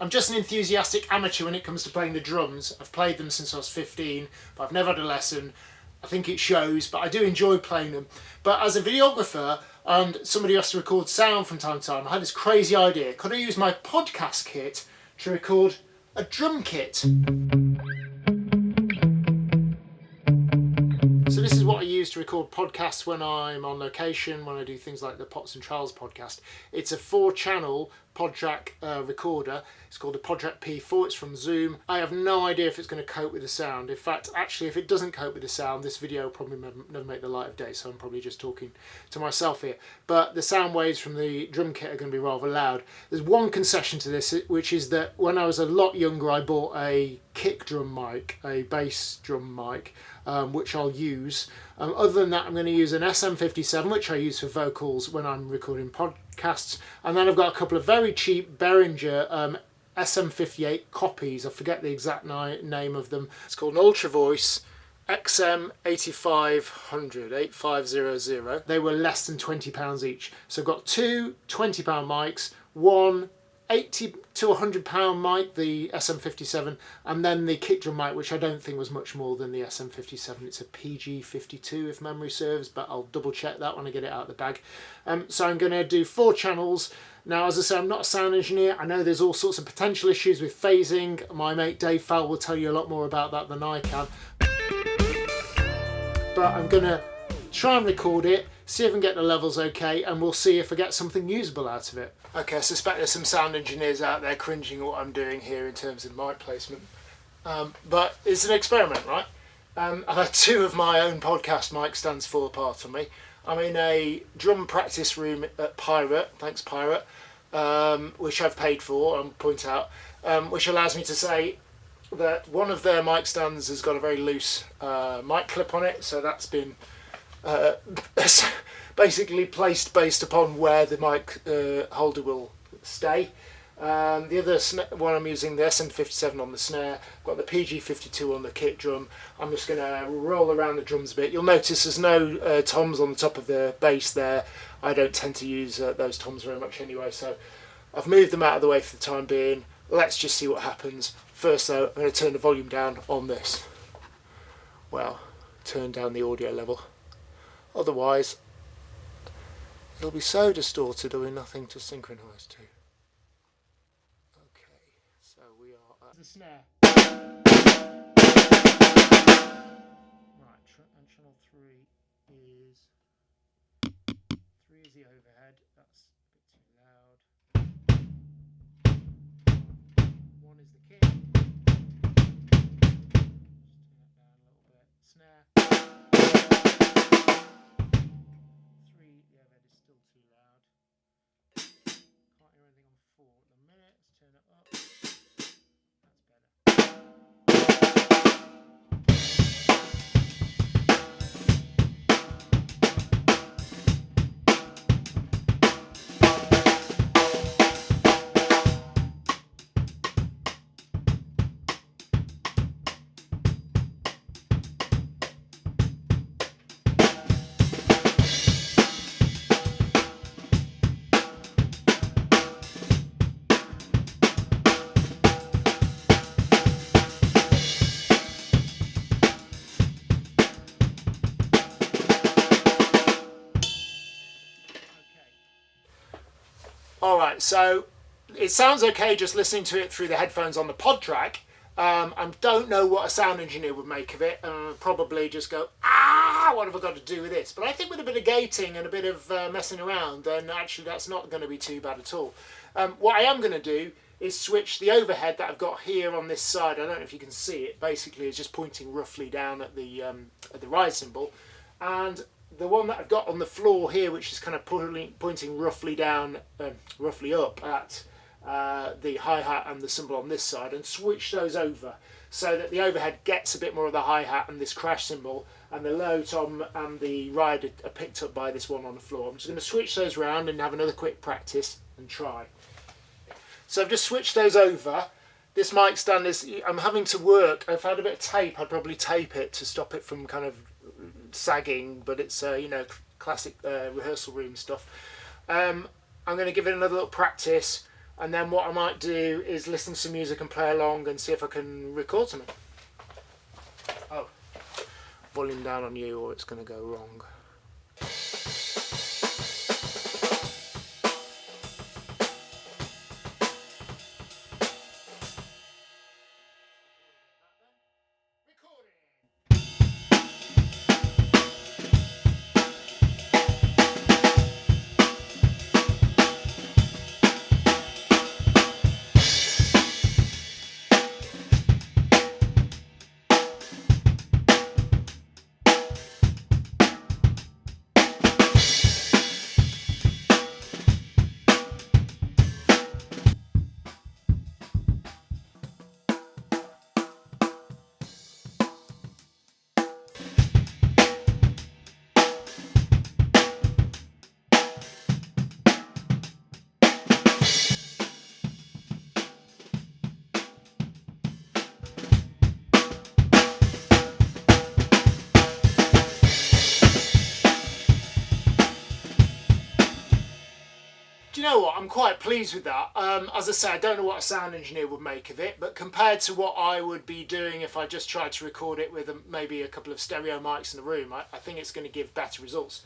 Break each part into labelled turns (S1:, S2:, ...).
S1: I'm just an enthusiastic amateur when it comes to playing the drums. I've played them since I was 15, but I've never had a lesson. I think it shows, but I do enjoy playing them. But as a videographer and somebody who has to record sound from time to time, I had this crazy idea. Could I use my podcast kit to record a drum kit? So this is what I use to record podcasts when I'm on location, when I do things like the Pots and Trials podcast. It's a 4-channel PodTrack recorder. It's called a PodTrack P4. It's from Zoom. I have no idea if it's going to cope with the sound. In fact, actually, if it doesn't cope with the sound, this video will probably never make the light of day, so I'm probably just talking to myself here. But the sound waves from the drum kit are going to be rather loud. There's one concession to this, which is that when I was a lot younger, I bought a kick drum mic, a bass drum mic, which I'll use. Other than that, I'm going to use an SM57, which I use for vocals when I'm recording podcasts. And then I've got a couple of very cheap Behringer SM58 copies. I forget the exact name of them. It's called an Ultra Voice XM8500, 8500. They were less than £20 each. So I've got two £20 mics, one £80 to £100 mic, the SM57, and then the kick drum mic, which I don't think was much more than the SM57. It's a PG52 if memory serves, but I'll double check that when I get it out of the bag. So I'm going to do 4 channels. Now, as I say, I'm not a sound engineer. I know there's all sorts of potential issues with phasing. My mate Dave Fowle will tell you a lot more about that than I can. But I'm going to try and record it, see if I can get the levels okay, and we'll see if I get something usable out of it. Okay, I suspect there's some sound engineers out there cringing at what I'm doing here in terms of mic placement. But it's an experiment, right? I've had 2 of my own podcast mic stands fall apart on me. I'm in a drum practice room at Pirate, thanks Pirate, which I've paid for, I'll point out, which allows me to say that one of their mic stands has got a very loose mic clip on it, so that's been basically placed based upon where the mic holder will stay. The other one I'm using, the SM57 on the snare, I've got the PG52 on the kick drum. I'm just going to roll around the drums a bit. You'll notice there's no toms on the top of the bass there. I don't tend to use those toms very much anyway, so I've moved them out of the way for the time being. Let's just see what happens. First though, I'm going to turn the volume down on this. Well, turn down the audio level. Otherwise, it'll be so distorted there'll be nothing to synchronise to. Okay, so we are at the snare. Right, and channel 3 is the overhead. That's a bit too loud. 1 is the kick. Just turn that down a little bit. Snare. 3, the overhead is still too loud. Can't hear anything on 4 at the minute. Let's turn it up. That's better. Alright, so it sounds okay just listening to it through the headphones on the PodTrack. I don't know what a sound engineer would make of it, and probably just go, what have I got to do with this? But I think with a bit of gating and a bit of messing around, then actually that's not going to be too bad at all. What I am going to do is switch the overhead that I've got here on this side. I don't know if you can see it. Basically, it's just pointing roughly down at the rise cymbal, and the one that I've got on the floor here, which is kind of pointing roughly down, roughly up at the hi-hat and the cymbal on this side, and switch those over so that the overhead gets a bit more of the hi-hat and this crash cymbal, and the low tom and the ride are picked up by this one on the floor. I'm just going to switch those around and have another quick practice and try. So I've just switched those over. This mic stand is, I'm having to work. If I had a bit of tape, I'd probably tape it to stop it from kind of sagging, but it's you know, classic rehearsal room stuff. I'm going to give it another little practice and then what I might do is listen to some music and play along and see if I can record something. Oh, volume down on you or it's going to go wrong. Do you know what? I'm quite pleased with that. As I say, I don't know what a sound engineer would make of it, but compared to what I would be doing if I just tried to record it with maybe a couple of stereo mics in the room, I think it's going to give better results.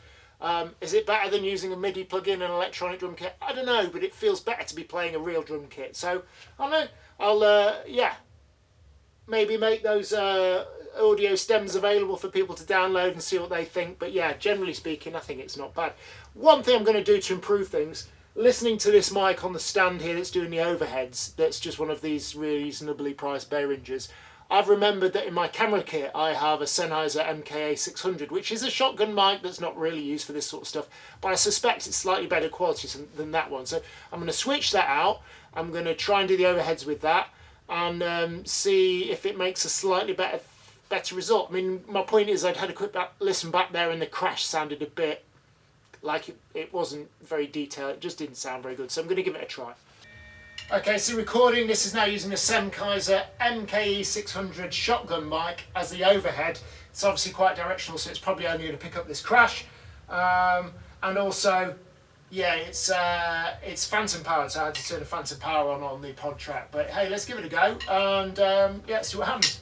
S1: Is it better than using a MIDI plug-in and an electronic drum kit? I don't know, but it feels better to be playing a real drum kit. So, I don't know, I'll, yeah, maybe make those audio stems available for people to download and see what they think. But yeah, generally speaking, I think it's not bad. One thing I'm going to do to improve things, listening to this mic on the stand here that's doing the overheads, that's just one of these reasonably priced Behringers, I've remembered that in my camera kit I have a Sennheiser MKA600, which is a shotgun mic that's not really used for this sort of stuff, but I suspect it's slightly better quality than that one. So I'm going to switch that out. I'm going to try and do the overheads with that and see if it makes a slightly better result. I mean, my point is I'd had a quick listen back there and the crash sounded a bit like it wasn't very detailed. It just didn't sound very good, so I'm going to give it a try. Okay, so recording, this is now using a Sennheiser MKE600 shotgun mic as the overhead. It's obviously quite directional, so it's probably only going to pick up this crash. And also, yeah, it's phantom powered, so I had to turn the phantom power on the pod track. But hey, let's give it a go and yeah, see what happens.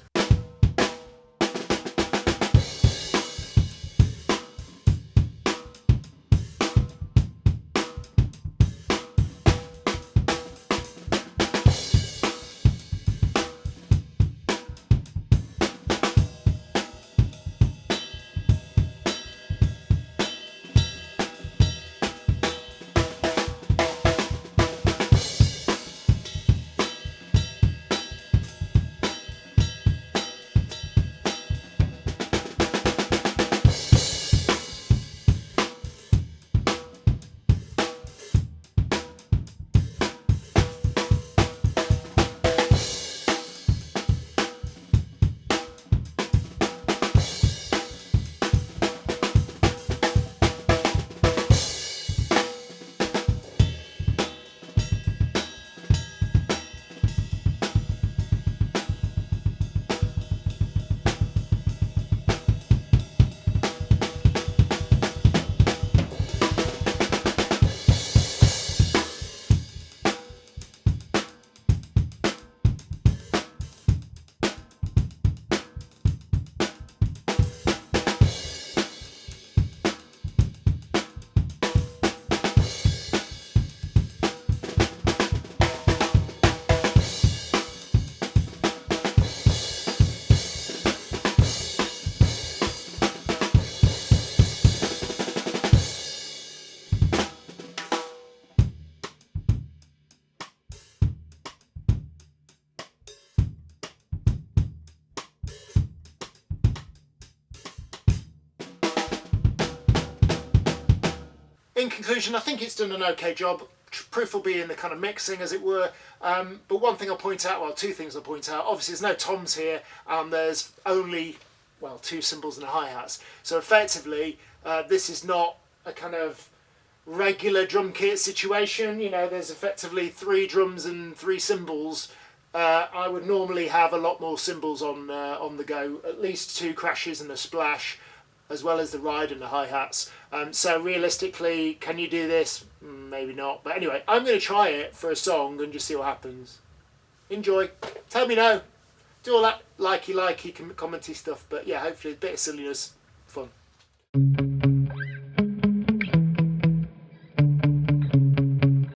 S1: In conclusion, I think it's done an okay job. Proof will be in the kind of mixing, as it were. But one thing I'll point out, well, two things I'll point out. Obviously, there's no toms here, and there's only, well, 2 cymbals and a hi-hats. So effectively, this is not a kind of regular drum kit situation. You know, there's effectively 3 drums and 3 cymbals. I would normally have a lot more cymbals on the go, at least 2 crashes and a splash. as well as the ride and the hi-hats. So realistically, can you do this? Maybe not. But anyway, I'm going to try it for a song and just see what happens. Enjoy. Tell me no. Do all that likey, commenty stuff. But yeah, hopefully a bit of silliness. Fun.